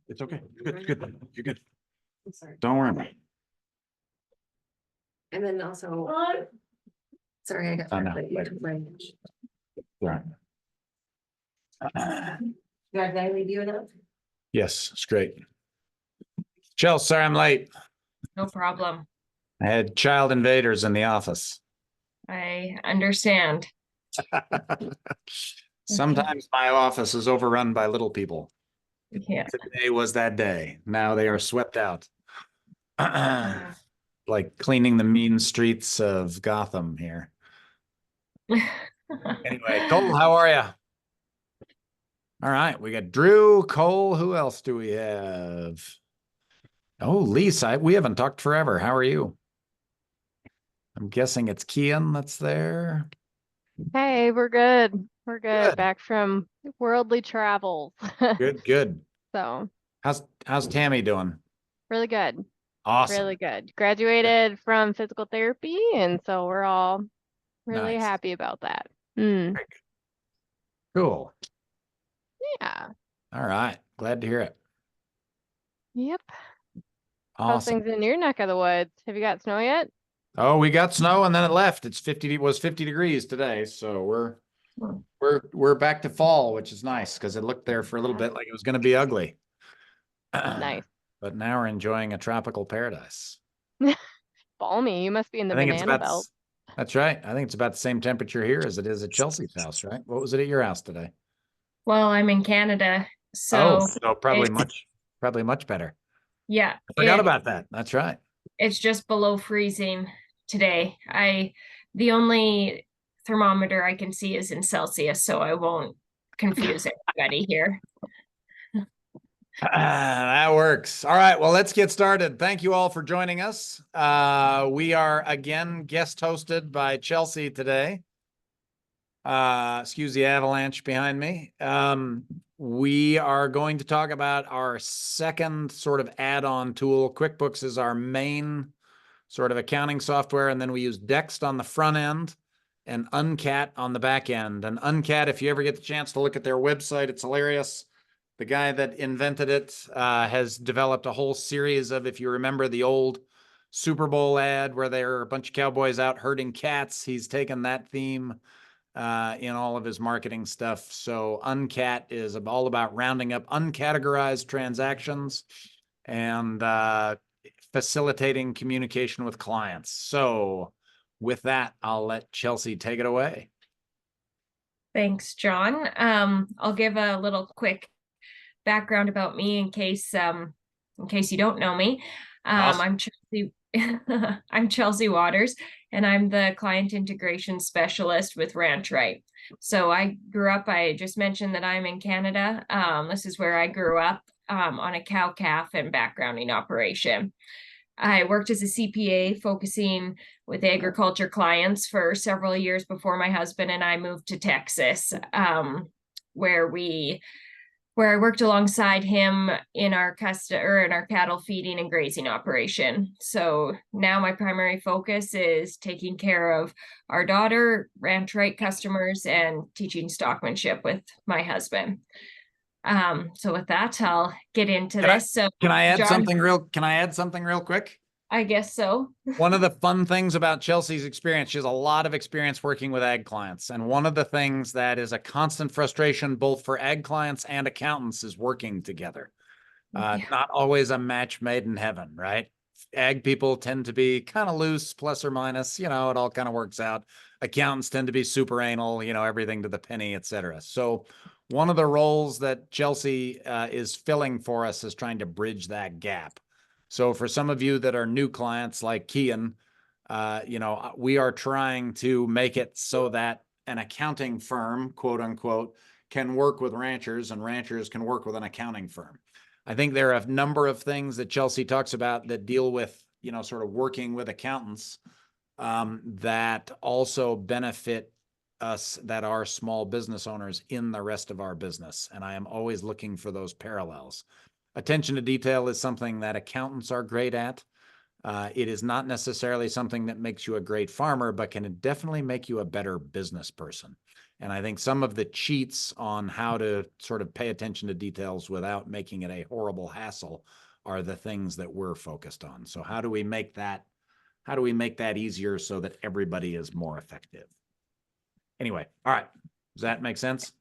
It's okay. You're good. You're good. You're good. I'm sorry. Don't worry about it. And then also, sorry, I got Oh, no, that. later. Right. Did I leave you enough? Yes, it's great. Chelsey, sorry I'm late. No problem. I had child invaders in the office. I understand. Sometimes my office is overrun by little people. Yeah. Today was that day. Now they are swept out. Like cleaning the mean streets of Gotham here. Anyway, Cole, how are you? All right, we got Drew, Cole. Who else do we have? Oh, Lisa, we haven't talked forever. How are you? I'm guessing it's Kian that's there. Hey, we're good. We're good. Good. Back from worldly travels. Good, good. So How's Tammy doing? really good. Awesome. Really good. Graduated from physical therapy, and so we're all really Nice. happy about that. Mm, Very good. Cool. yeah. All right. Glad to hear it. Yep. How's Awesome. things in your neck of the woods? Have you got snow yet? Oh, we got snow and then it left. It was 50 degrees today, so we're back to fall, which is nice because it looked there for a little bit like it was going to be ugly. Nice. But now we're enjoying a tropical paradise. Balmy. You must be in the I think it's banana about belt. That's right. I think it's about the same temperature here as it is at Chelsey's house, right? What was it at your house today? Well, I'm in Canada, so So probably it's- much better. yeah, I forgot about that. That's right. it's just below freezing today. The only thermometer I can see is in Celsius, so I won't confuse everybody here. That works. All right. Well, let's get started. Thank you all for joining us. We are again guest hosted by Chelsey today. Excuse the avalanche behind me. We are going to talk about our second sort of add-on tool. QuickBooks is our main sort of accounting software, and then we use Dext on the front end and Uncat on the back end. And Uncat, if you ever get the chance to look at their website, it's hilarious. The guy that invented it has developed a whole series of, if you remember the old Super Bowl ad where there are a bunch of cowboys out herding cats, he's taken that theme in all of his marketing stuff. So Uncat is all about rounding up uncategorized transactions and facilitating communication with clients. So with that, I'll let Chelsey take it away. Thanks, John. I'll give a little quick background about me in case you don't know me. Awesome. I'm Chelsey. I'm Chelsey Waters, and I'm the client integration specialist with Ranch Right. So I just mentioned that I'm in Canada. This is where I grew up on a cow calf and backgrounding operation. I worked as a CPA focusing with agriculture clients for several years before my husband and I moved to Texas, where I worked alongside him in our cattle feeding and grazing operation. So now my primary focus is taking care of our daughter, Ranch Right customers, and teaching stockmanship with my husband. So with that, I'll get into this. So can I add John, something real quick? I guess so. One of the fun things about Chelsey's experience, she has a lot of experience working with ag clients. And one of the things that is a constant frustration, both for ag clients and accountants, is working together. Not always a match made in heaven, right? Ag people tend to be kind of loose, plus or minus, it all kind of works out. Accountants tend to be super anal, everything to the penny, etc. So one of the roles that Chelsey is filling for us is trying to bridge that gap. So for some of you that are new clients like Kian, we are trying to make it so that an accounting firm, quote unquote, can work with ranchers and ranchers can work with an accounting firm. I think there are a number of things that Chelsey talks about that deal with, sort of working with accountants that also benefit us that are small business owners in the rest of our business. And I am always looking for those parallels. Attention to detail is something that accountants are great at. It is not necessarily something that makes you a great farmer, but can definitely make you a better business person. And I think some of the cheats on how to sort of pay attention to details without making it a horrible hassle are the things that we're focused on. So how do we make that easier so that everybody is more effective? Anyway, all right. Does that make sense?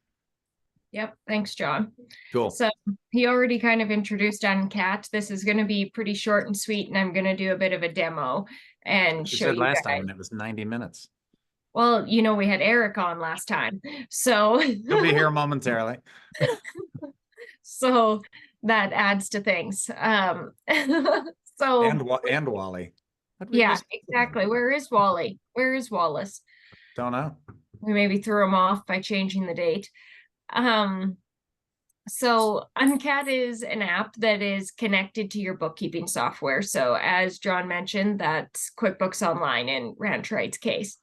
Yep. Thanks, John. Cool. So he already kind of introduced Uncat. This is going to be pretty short and sweet, and I'm going to do a bit of a demo and You show said you last guys. time and it was 90 minutes. Well, you know, we had Eric on last time, so He'll be here momentarily. so that adds to things. So And Wally. How'd we yeah, miss- exactly. Where is Wally? Where is Wallace? Don't know. We maybe threw him off by changing the date. So Uncat is an app that is connected to your bookkeeping software. So as John mentioned, that's QuickBooks Online in Ranch Right's case.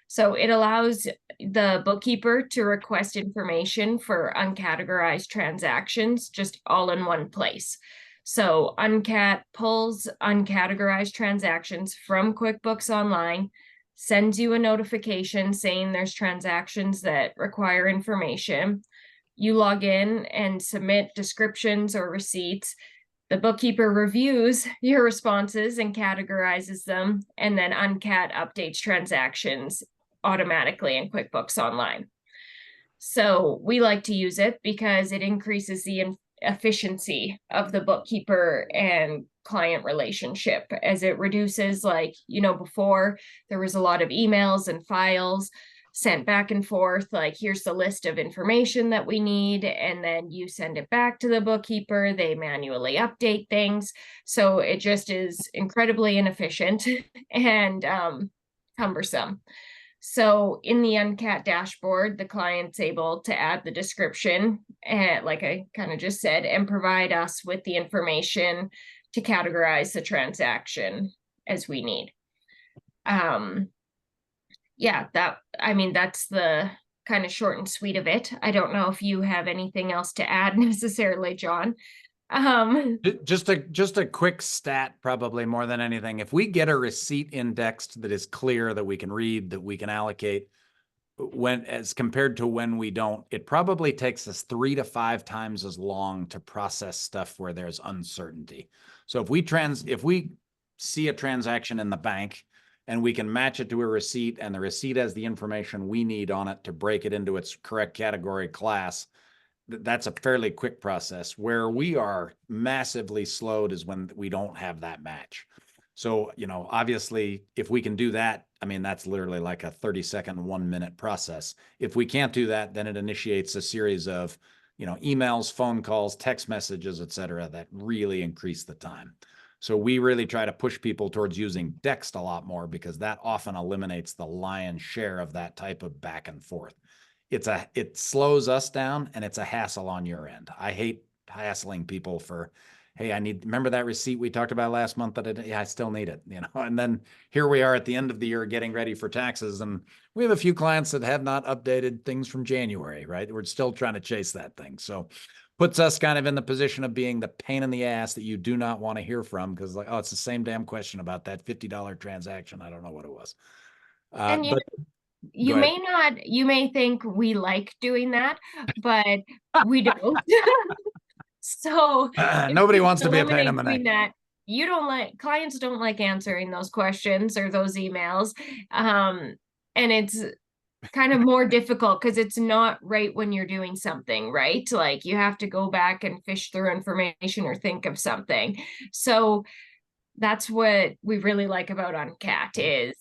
So it allows the bookkeeper to request information for uncategorized transactions just all in one place. So Uncat pulls uncategorized transactions from QuickBooks Online, sends you a notification saying there's transactions that require information. You log in and submit descriptions or receipts. The bookkeeper reviews your responses and categorizes them, and then Uncat updates transactions automatically in QuickBooks Online. So we like to use it because it increases the efficiency of the bookkeeper and client relationship, as it reduces, like, you know, before there was a lot of emails and files sent back and forth, like, here's the list of information that we need, and then you send it back to the bookkeeper, they manually update things. So it just is incredibly inefficient and cumbersome. So in the Uncat dashboard, the client's able to add the description, and like I kind of just said, and provide us with the information to categorize the transaction as we need. Yeah, that's the kind of short and sweet of it. I don't know if you have anything else to add necessarily, John. Just a quick stat, probably more than anything. If we get a receipt indexed that is clear, that we can read, that we can allocate, as compared to when we don't, it probably takes us 3 to 5 times as long to process stuff where there's uncertainty. So if we see a transaction in the bank and we can match it to a receipt, and the receipt has the information we need on it to break it into its correct category class, that's a fairly quick process. Where we are massively slowed is when we don't have that match. So, you know, obviously, if we can do that, I mean, that's literally like a 30-second, 1-minute process. If we can't do that, then it initiates a series of, you know, emails, phone calls, text messages, et cetera, that really increase the time. So we really try to push people towards using Dext a lot more, because that often eliminates the lion's share of that type of back and forth. It slows us down, and it's a hassle on your end. I hate hassling people for, hey, remember that receipt we talked about last month I still need it, you know? And then here we are at the end of the year getting ready for taxes, and we have a few clients that have not updated things from January, right? We're still trying to chase that thing. So puts us kind of in the position of being the pain in the ass that you do not want to hear from, because, like, oh, it's the same damn question about that $50 transaction. I don't know what it was. And you may think we like doing that, but we don't. So nobody wants to be a pain in the neck. Clients don't like answering those questions or those emails. And it's kind of more difficult because it's not right when you're doing something, right? Like, you have to go back and fish through information or think of something. So that's what we really like about Uncat, is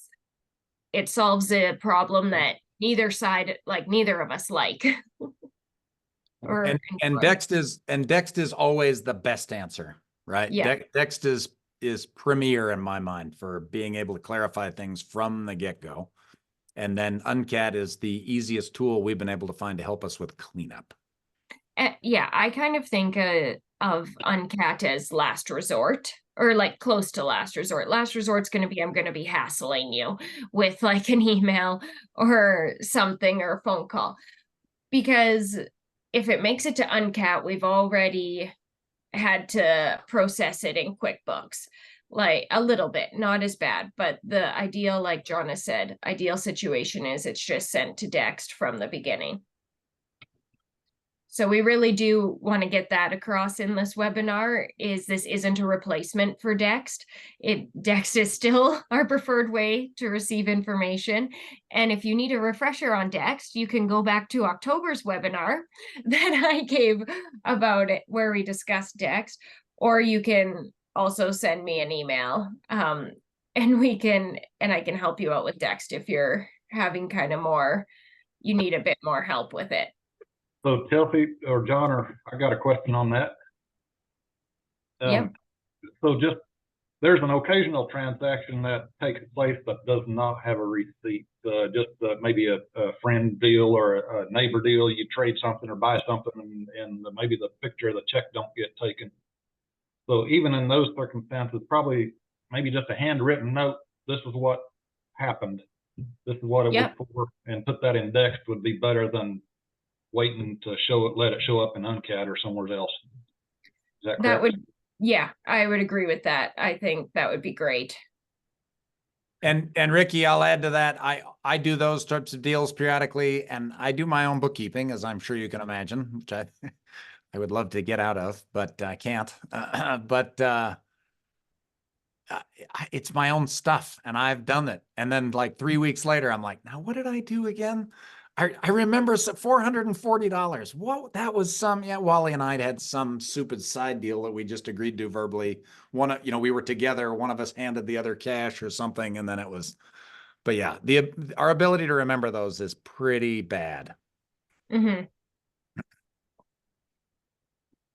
it solves a problem that neither of us like. And Dext is always the best answer, right? Yeah. Dext is premier in my mind for being able to clarify things from the get-go. And then Uncat is the easiest tool we've been able to find to help us with cleanup. Yeah, I kind of think of Uncat as last resort, or like close to last resort. Last resort's going to be, I'm going to be hassling you with like an email or something, or a phone call. Because if it makes it to Uncat, we've already had to process it in QuickBooks. like a little bit, not as bad, but the ideal, like John has said, ideal situation is it's just sent to Dext from the beginning. So we really do want to get that across in this webinar, is this isn't a replacement for Dext. Dext is still our preferred way to receive information. And if you need a refresher on Dext, you can go back to October's webinar that I gave about it, where we discussed Dext, or you can also send me an email, and I can help you out with Dext if you're having kind of you need a bit more help with it. So Chelsey or John, I got a question on that. Yep. So just, there's an occasional transaction that takes place but does not have a receipt. Maybe a friend deal or a neighbor deal. You trade something or buy something, and maybe the picture of the check don't get taken. So even in those circumstances, probably maybe just a handwritten note. This is what happened. This is what it was for, and put that in Dext would be better than waiting to let it show up in Uncat or somewhere else. Is that correct? I would agree with that. I think that would be great. And Ricky, I'll add to that. I do those types of deals periodically, and I do my own bookkeeping, as I'm sure you can imagine, which I would love to get out of, but I can't. It's my own stuff, and I've done it. And then like 3 weeks later, I'm like, now what did I do again? I remember $440. What, that was Wally and I had some stupid side deal that we just agreed to verbally. We were together, one of us handed the other cash or something, and then it was, but yeah, our ability to remember those is pretty bad. Mm-hmm.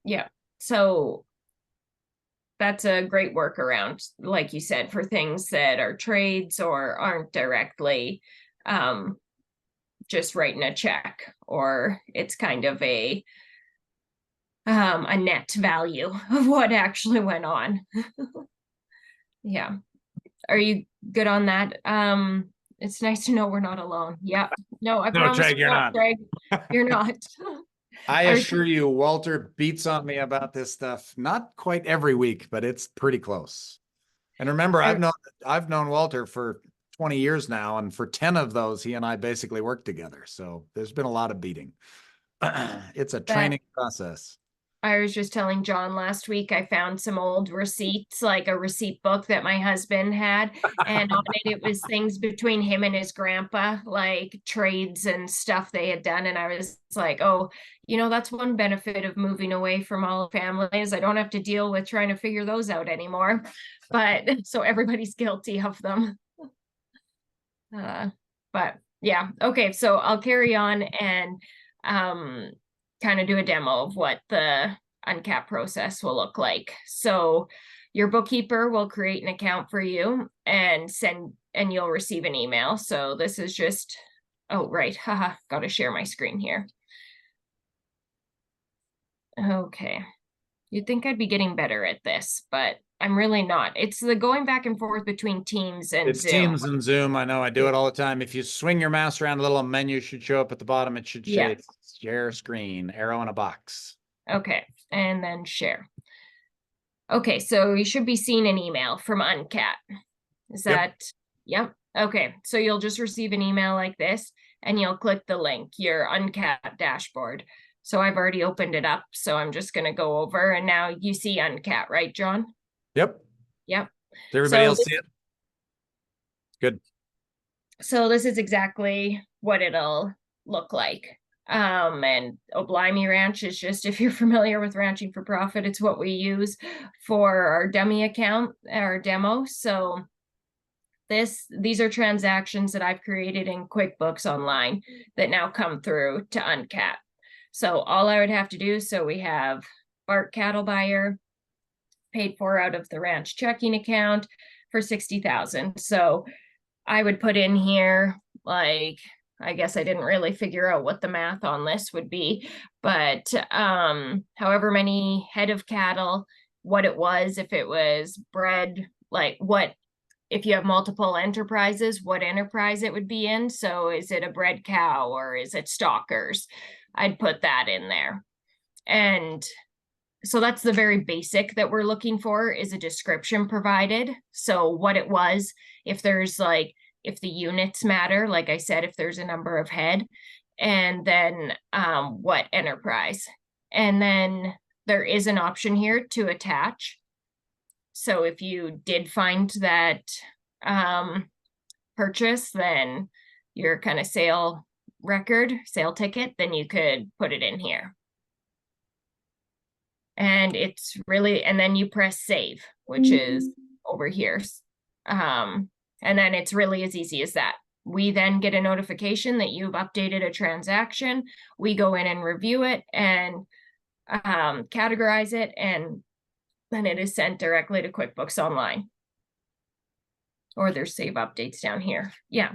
Yeah. So that's a great workaround, like you said, for things that are trades or aren't directly, just writing a check, or it's kind of a net value of what actually went on. Yeah. Are you good on that? It's nice to know we're not alone. Yeah. No, I promise. Greg, you're not. Greg, you're not. I assure you, Walter beats on me about this stuff. Not quite every week, but it's pretty close. And remember, I've known Walter for 20 years now, and for 10 of those, he and I basically worked together. So there's been a lot of beating. It's a training process. I was just telling John last week, I found some old receipts, like a receipt book that my husband had. And on it was things between him and his grandpa, like trades and stuff they had done. And I was like, oh, that's one benefit of moving away from all families. I don't have to deal with trying to figure those out anymore. But so everybody's guilty of them. But yeah, okay, so I'll carry on and kind of do a demo of what the Uncat process will look like. So your bookkeeper will create an account for you and you'll receive an email. So this is just, oh, right, haha, got to share my screen here. Okay, you'd think I'd be getting better at this, but I'm really not. It's the going back and forth between Teams and Zoom. Teams and Zoom. I know, I do it all the time. If you swing your mouse around, a little menu should show up at the bottom. It should say share screen, arrow in a box. Okay, and then share. Okay, so you should be seeing an email from Uncat. Is that? Yep. Okay, so you'll just receive an email like this, and you'll click the link, your Uncat dashboard. So I've already opened it up, so I'm just going to go over, and now you see Uncat, right, John? Yep. Yep. Does everybody else see it? Good. So this is exactly what it'll look like. And Blimey Ranch is just, if you're familiar with ranching for profit, it's what we use for our dummy account, our demo. So these are transactions that I've created in QuickBooks Online that now come through to Uncat. So all I would have to do, so we have Bart Cattle Buyer, paid for out of the ranch checking account for $60,000. So I would put in here, like, I guess I didn't really figure out what the math on this would be, but however many head of cattle, what it was, if it was bred, like what, if you have multiple enterprises, what enterprise it would be in. So is it a bred cow or is it stockers? I'd put that in there. And so that's the very basic that we're looking for, is a description provided. So what it was, if there's like, if the units matter, like I said, if there's a number of head, and then what enterprise. And then there is an option here to attach. So if you did find that purchase, then your kind of sale ticket, then you could put it in here. And it's really, and then you press save, which is over here. And then it's really as easy as that. We then get a notification that you've updated a transaction. We go in and review it and categorize it, and then it is sent directly to QuickBooks Online. Or there's save updates down here. Yeah.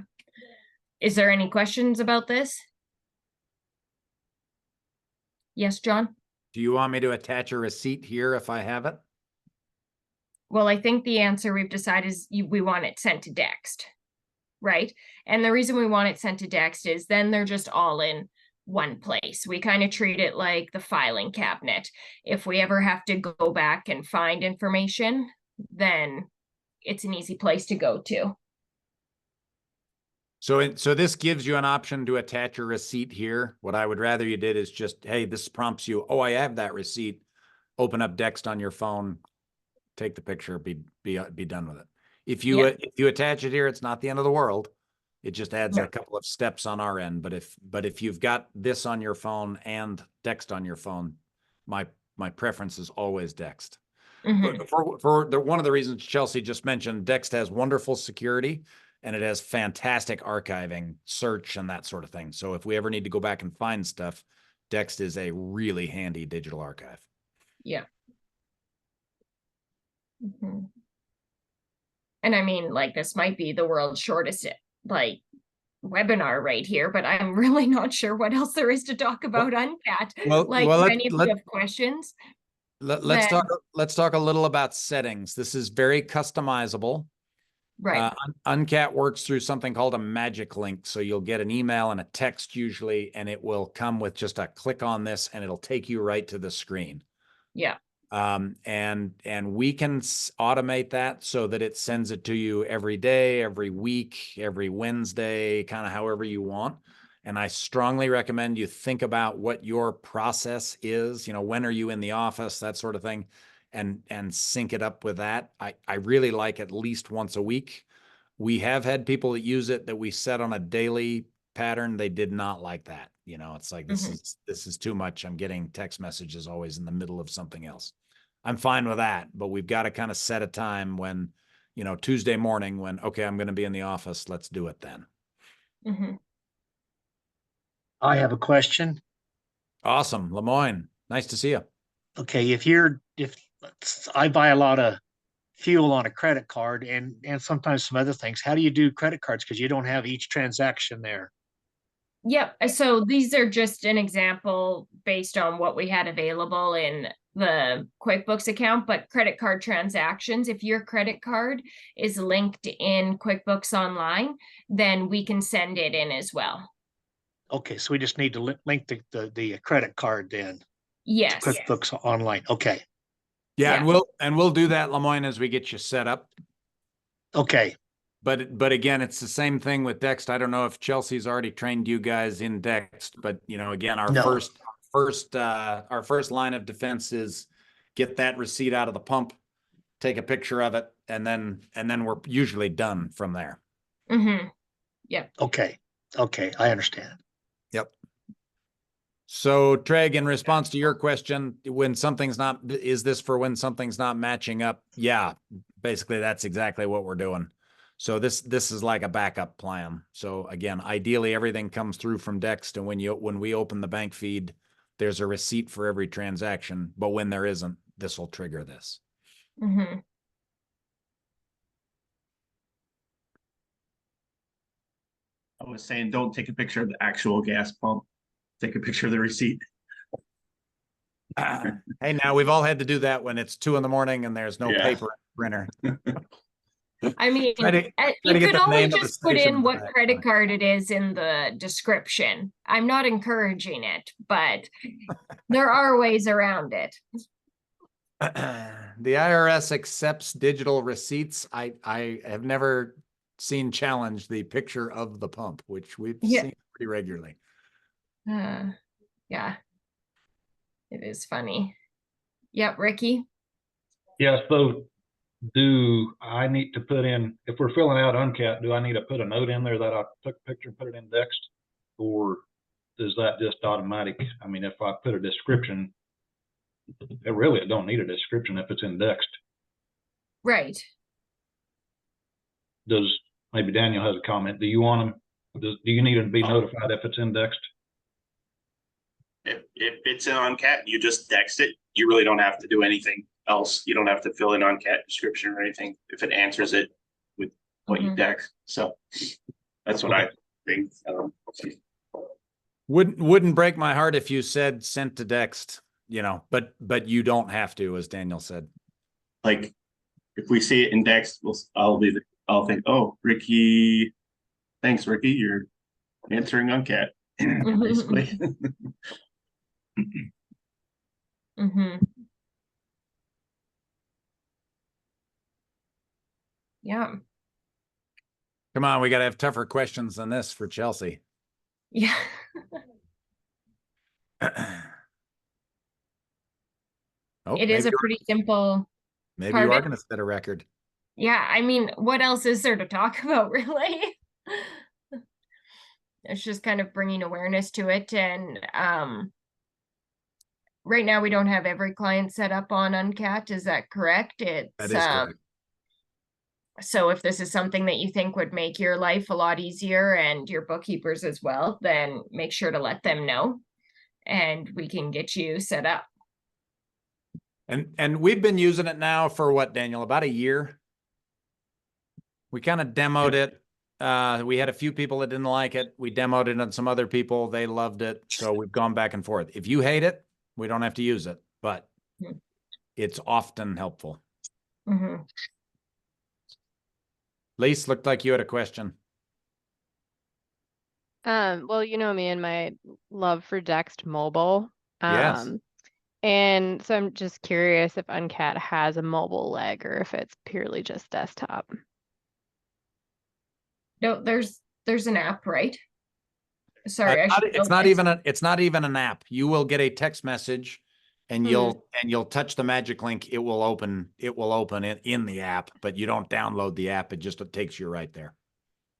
Is there any questions about this? Yes, John? Do you want me to attach a receipt here if I have it? Well, I think the answer we've decided is we want it sent to Dext, right? And the reason we want it sent to Dext is then they're just all in one place. We kind of treat it like the filing cabinet. If we ever have to go back and find information, then it's an easy place to go to. So this gives you an option to attach a receipt here. What I would rather you did is just, hey, this prompts you, oh, I have that receipt. Open up Dext on your phone, take the picture, be done with it. If you attach it here, it's not the end of the world. It just adds a couple of steps on our end. But if you've got this on your phone and Dext on your phone, my preference is always Dext. Mhm. For one of the reasons Chelsey just mentioned, Dext has wonderful security and it has fantastic archiving, search, and that sort of thing. So if we ever need to go back and find stuff, Dext is a really handy digital archive. Yeah. Mhm. And I mean, like, this might be the world's shortest, like, webinar right here, but I'm really not sure what else there is to talk about Uncat. Like, if any of you have questions. Let's talk a little about settings. This is very customizable. Right. Uncat works through something called a magic link. So you'll get an email and a text usually, and it will come with just a click on this and it'll take you right to the screen. Yeah. And we can automate that so that it sends it to you every day, every week, every Wednesday, kind of however you want. And I strongly recommend you think about what your process is, you know, when are you in the office, that sort of thing, and sync it up with that. I really like at least once a week. We have had people that use it that we set on a daily pattern. They did not like that. You know, it's like, this is too much. I'm getting text messages always in the middle of something else. I'm fine with that, but we've got to kind of set a time when, you know, Tuesday morning when, okay, I'm going to be in the office. Let's do it then. Mm-hmm. I have a question. Awesome. Lemoyne, nice to see you. Okay, if I buy a lot of fuel on a credit card and sometimes some other things, how do you do credit cards? Because you don't have each transaction there. Yep. So these are just an example based on what we had available in the QuickBooks account, but credit card transactions, if your credit card is linked in QuickBooks Online, then we can send it in as well. Okay, so we just need to link the credit card then. Yes. To QuickBooks Online. Okay. Yeah, and we'll do that, Lemoyne, as we get you set up. Okay. But again, it's the same thing with Dext. I don't know if Chelsea's already trained you guys in Dext, but you know, again, our first line of defense is get that receipt out of the pump, take a picture of it, and then we're usually done from there. Mm-hmm. Yep. Okay. Okay, I understand. Yep. So Treg, in response to your question, is this for when something's not matching up? Yeah, basically that's exactly what we're doing. So this is like a backup plan. So again, ideally everything comes through from Dext, and when we open the bank feed, there's a receipt for every transaction. But when there isn't, this will trigger this. Mm-hmm. I was saying, don't take a picture of the actual gas pump. Take a picture of the receipt. Hey, now we've all had to do that when it's 2 a.m. and there's no paper printer. I mean, you could always just put in what credit card it is in the description. I'm not encouraging it, but there are ways around it. The IRS accepts digital receipts. I have never seen challenge the picture of the pump, which we've Yeah. seen pretty regularly. Yeah. It is funny. Yep, Ricky. Yeah, so do I need to put in, if we're filling out Uncat, do I need to put a note in there that I took a picture and put it indexed? Or is that just automatic? I mean, if I put a description, it don't need a description if it's indexed. Right. Does, maybe Daniel has a comment. Do you want them, do you need to be notified if it's indexed? If it's an Uncat, you just text it. You really don't have to do anything else. You don't have to fill in Uncat description or anything if it answers it with what you Mhm. text. So that's what I think. Wouldn't break my heart if you said sent to text, you know, but you don't have to, as Daniel said. Like if we see it indexed, I'll think, oh, Ricky, thanks, Ricky, you're answering Uncat. Basically. Mm-hmm. Yeah. Come on, we got to have tougher questions than this for Chelsey. Yeah. Oh, It is a pretty simple. maybe you are Pardon? going to set a record. Yeah, I mean, what else is there to talk about, really? It's just kind of bringing awareness to it. And right now we don't have every client set up on Uncat. Is that correct? That is correct. So if this is something that you think would make your life a lot easier and your bookkeepers as well, then make sure to let them know and we can get you set up. And we've been using it now for what, Daniel, about a year? We kind of demoed it. We had a few people that didn't like it. We demoed it on some other people. They loved it. So we've gone back and forth. If you hate it, we don't have to use it, but it's often helpful. Mm-hmm. Lise, looked like you had a question. Well, you know me and my love for Dext Mobile. Yes. And so I'm just curious if Uncat has a mobile leg or if it's purely just desktop. No, there's an app, right? Sorry, It's not even an app. You will get a text message and you'll touch the magic link. It will open it in the app, but you don't download the app. It just takes you right there.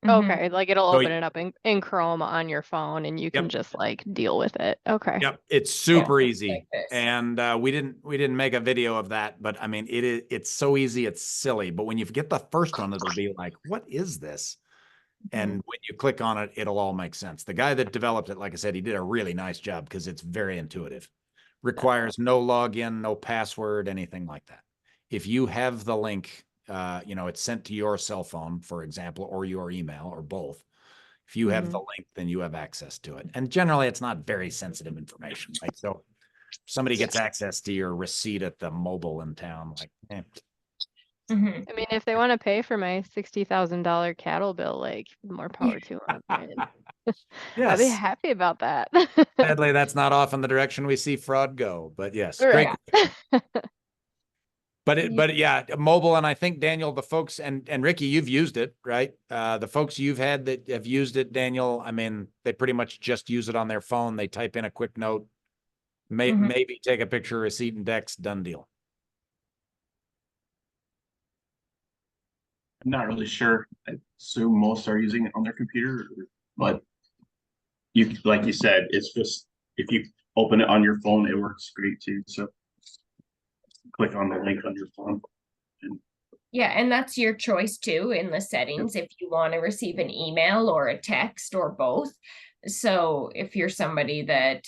Mm-hmm. Okay, like it'll So open it up in Chrome on your phone and you can just like deal with it. Okay. Yep, it's super easy. like this. And we didn't make a video of that, but I mean it's so easy, it's silly. But when you get the first one, it'll be like, what is this? And when you click on it, it'll all make sense. The guy that developed it, like I said, he did a really nice job because it's very intuitive. Requires no login, no password, anything like that. If you have the link, it's sent to your cell phone, for example, or your email or both. If you have the link, then you have access to it. And generally, it's not very sensitive information. Like, so if somebody gets access to your receipt at the mobile in town, like, I mean, if they want to pay for my $60,000 cattle bill, like more power to them. Right? I'd be yes. happy about that. Sadly, that's not often the direction we see fraud go, but yes, Right. great question. But yeah, mobile. And I think Daniel, the folks and Ricky, you've used it, right? The folks you've had that have used it, Daniel, I mean, they pretty much just use it on their phone. They type in a quick note, maybe take a picture, receipt and Dex, done deal. I'm not really sure. I assume most are using it on their computer, but like you said, it's just if you open it on your phone, it works great too. So click on the link on your phone. Yeah, and that's your choice too in the settings if you want to receive an email or a text or both. So if you're somebody that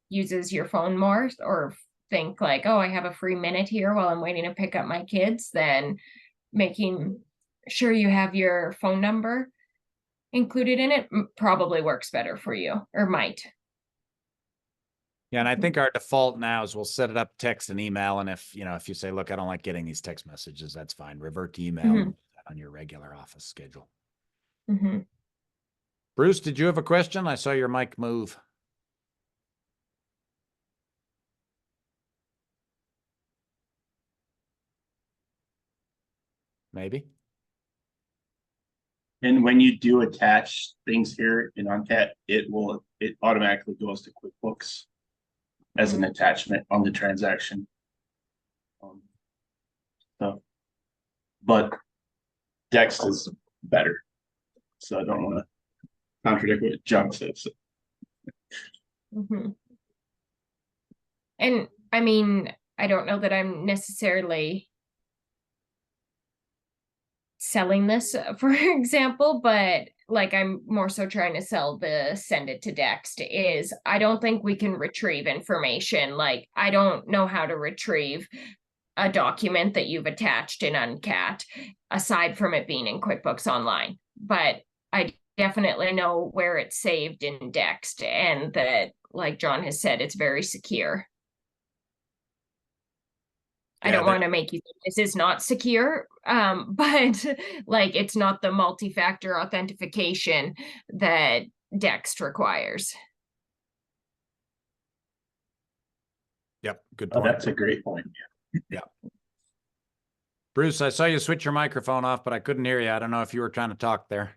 uses your phone more or think like, oh, I have a free minute here while I'm waiting to pick up my kids, then making sure you have your phone number included in it probably works better for you or might. Yeah, and I think our default now is we'll set it up text and email. And if you say, look, I don't like getting these text messages, that's fine. Revert to email on your regular office schedule. Bruce, did you have a question? I saw your mic move. maybe. And when you do attach things here in Uncat, it automatically goes to QuickBooks as an attachment on the transaction. But Dex is better. So I don't want to contradict what John says. Mhm. And I mean, I don't know that I'm necessarily selling this, for example, but like I'm more so trying to sell the send it to Dext is I don't think we can retrieve information. Like I don't know how to retrieve a document that you've attached in Uncat aside from it being in QuickBooks Online. But I definitely know where it's saved in Dext and that, like John has said, it's very secure. I Yeah, don't want to make you think this is not secure, but like it's not the multi-factor authentication that Dext requires. Yep, good Oh, point. that's a great point. Bruce, I saw you switch your microphone off, but I couldn't hear you. I don't know if you were trying to talk there.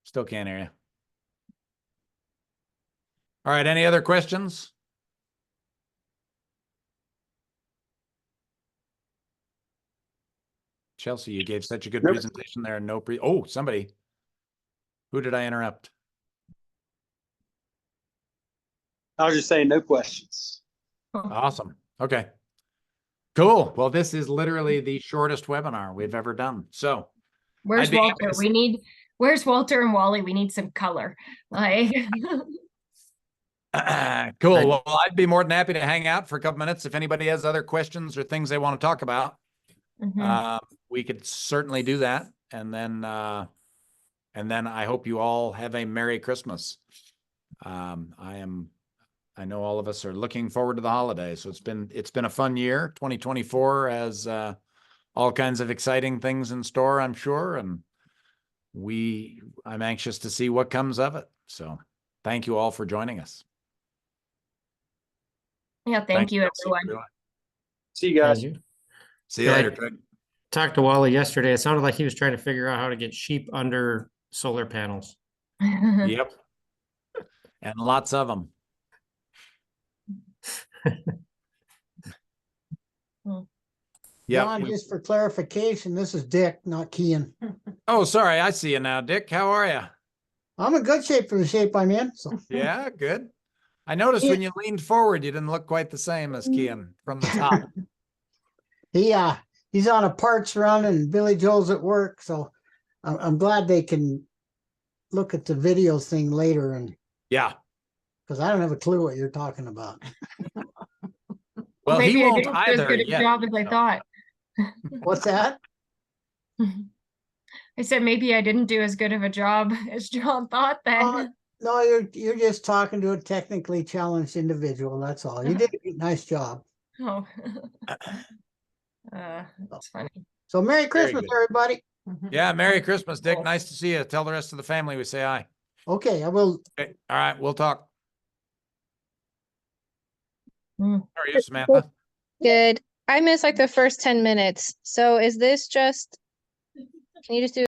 Still can't hear you. All right, any other questions? Chelsey, you gave such a good Nope. presentation there. Oh, somebody. Who did I interrupt? I was just saying, no questions. Awesome. Okay. Cool. Well, this is literally the shortest webinar we've ever done. So Where's I'd be happy Walter? to s- Where's Walter and Wally? We need some color. Like cool. Well, I'd be more than happy to hang out for a couple minutes. If anybody has other questions or things they want to talk about, we could certainly do that. And then I hope you all have a Merry Christmas. I know all of us are looking forward to the holidays. So it's been a fun year. 2024 has all kinds of exciting things in store, I'm sure. And I'm anxious to see what comes of it. So thank you all for joining us. Yeah, thank you, Chelsey, everyone. See you guys. Thank you. See you Yeah, later, I- Craig. Talked to Wally yesterday. It sounded like he was trying to figure out how to get sheep under solar panels. Yep. And lots of them. John, Yep. just for clarification, this is Dick, not Kian. Oh, sorry. I see you now, Dick. How are you? I'm in good shape for the shape I'm in, so. Yeah, good. I noticed when you leaned forward, you didn't look quite the same as Kian from the top. He's on a parts run and Billy Joel's at work, so I'm glad they can look at the video thing later and, Yeah. because I don't have a clue what you're talking about. Well, Maybe he I won't didn't do as either good of a yet. job as I so. thought. What's that? I said maybe I didn't do as good of a job as John thought then. No, you're just talking to a technically challenged individual, that's all. You did a nice job. Oh. That's funny. So Merry Very Christmas, good. everybody. Yeah, Merry Christmas, Dick. Nice to see you. Tell the rest of the family we say hi. Okay, I will. Okay. All right, we'll talk. Hmm. How are you, Samantha? Good. I missed like the first 10 minutes. So is this just, can you just do